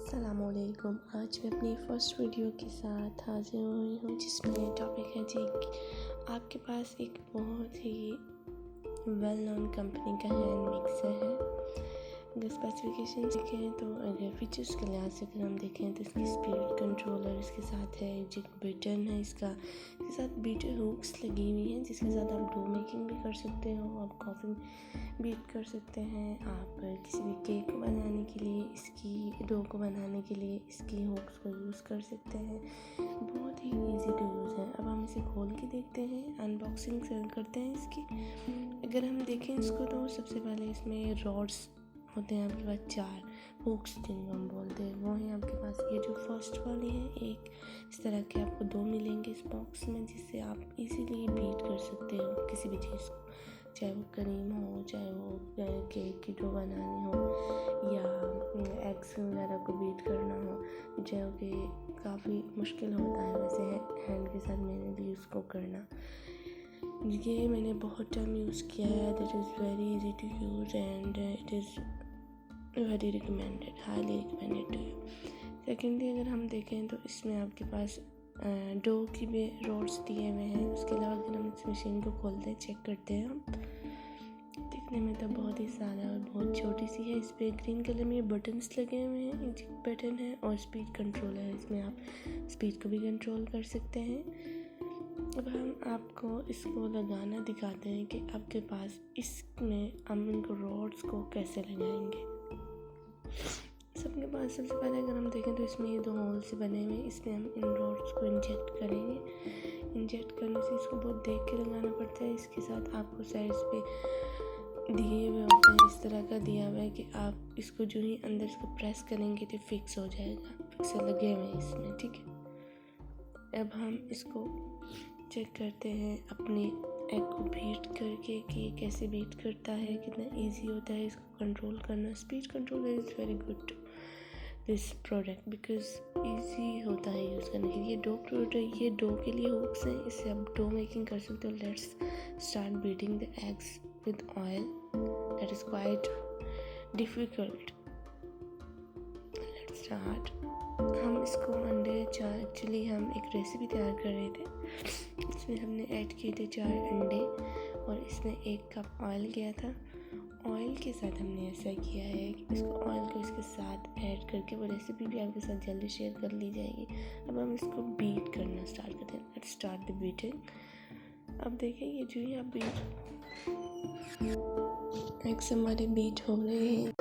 अस्सलामुअलैकुम। आज मैं अपनी फ़र्स्ट वीडियो के साथ हाज़िर हुई हूँ जिसमें टॉपिक है जी आपके पास एक बहुत ही वेल नोन कंपनी का हैंड मिक्सर है। अगर स्पेसिफिकेशन देखें तो अगर फीचर्स के लिहाज से अगर हम देखें तो इसकी स्पीड कंट्रोलर इसके साथ है, जो बटन है इसके साथ बीटर हुक्स लगी हुई हैं जिसके साथ आप डो मेकिंग भी कर सकते हो, आप कॉफ़ी बीट कर सकते हैं, आप किसी भी केक को बनाने के लिए इसकी डो को बनाने के लिए इसकी हुक्स को यूज़ कर सकते हैं। बहुत ही इजी टू यूज़ है। अब हम इसे खोल के देखते हैं, अनबॉक्सिंग करते हैं इसकी। अगर हम देखें इसको तो सबसे पहले इसमें रॉड्स होते हैं आपके पास 4 हुक्स जिनको हम बोलते हैं, वो हैं आपके पास। ये जो फर्स्ट वाली है, एक इस तरह के आपको 2 मिलेंगे इस बॉक्स में, जिससे आप इजीली बीट कर सकते हो किसी भी चीज़ को, चाहे वो क्रीम हो, चाहे वो केक की डो बनानी हो या एग्स वगैरह को बीट करना हो, जो कि काफ़ी मुश्किल होता है वैसे हैंड के साथ मेरे लिए उसको करना। ये मैंने बहुत टाइम यूज़ किया है। That is very easy to use and it is very recommended, highly recommended to you. Secondly अगर हम देखें तो इसमें आपके पास डो की भी रोड्स दिए हुए हैं। उसके अलावा अगर हम इस मशीन को खोलते हैं, चेक करते हैं, हम दिखने में तो बहुत ही सादा और बहुत छोटी सी है। इस पर ग्रीन कलर में बटन्स लगे हुए हैं, एक बटन है और स्पीड कंट्रोल है। इसमें आप स्पीड को भी कंट्रोल कर सकते हैं। अब हम आपको इसको लगाना दिखाते हैं कि आपके पास इसमें हम इनको रॉड्स को कैसे लगाएंगे। सबके पास सबसे पहले अगर हम देखें तो इसमें ये 2 होल से बने हुए हैं, इसमें हम इन रॉड्स को इंजेक्ट करेंगे। इंजेक्ट करने से इसको बहुत देख के लगाना पड़ता है। इसके साथ आपको साइड्स पे दिए हुए होते हैं, इस तरह का दिया हुआ है कि आप इसको जो ही अंदर इसको प्रेस करेंगे तो फिक्स हो जाएगा। फिक्सर लगे हुए हैं इसमें, ठीक है। अब हम इसको चेक करते हैं अपने एग को बीट करके कि ये कैसे बीट करता है, कितना इजी होता है इसको कंट्रोल करना। Speed control is very good this product because easy होता है यूज़ करने के लिए। ये डो के लिए हुक्स हैं, इससे आप डो मेकिंग कर सकते हो। Let's start beating the eggs with oil, that is quite difficult. Let's start. हम इसको अंडे 4 एक्चुअली हम एक रेसिपी तैयार कर रहे थे, इसमें हमने ऐड किए थे 4 अंडे और इसमें 1 कप ऑयल गया था। ऑयल के साथ हमने ऐसा किया है कि इसको ऑयल को इसके साथ ऐड करके, वो रेसिपी भी आपके साथ जल्दी शेयर कर ली जाएगी। अब हम इसको बीट करना स्टार्ट करते हैं। Let's start the beating. अब देखिए ये जो ही आप बीट एग्स हमारे बीट हो रहे हैं।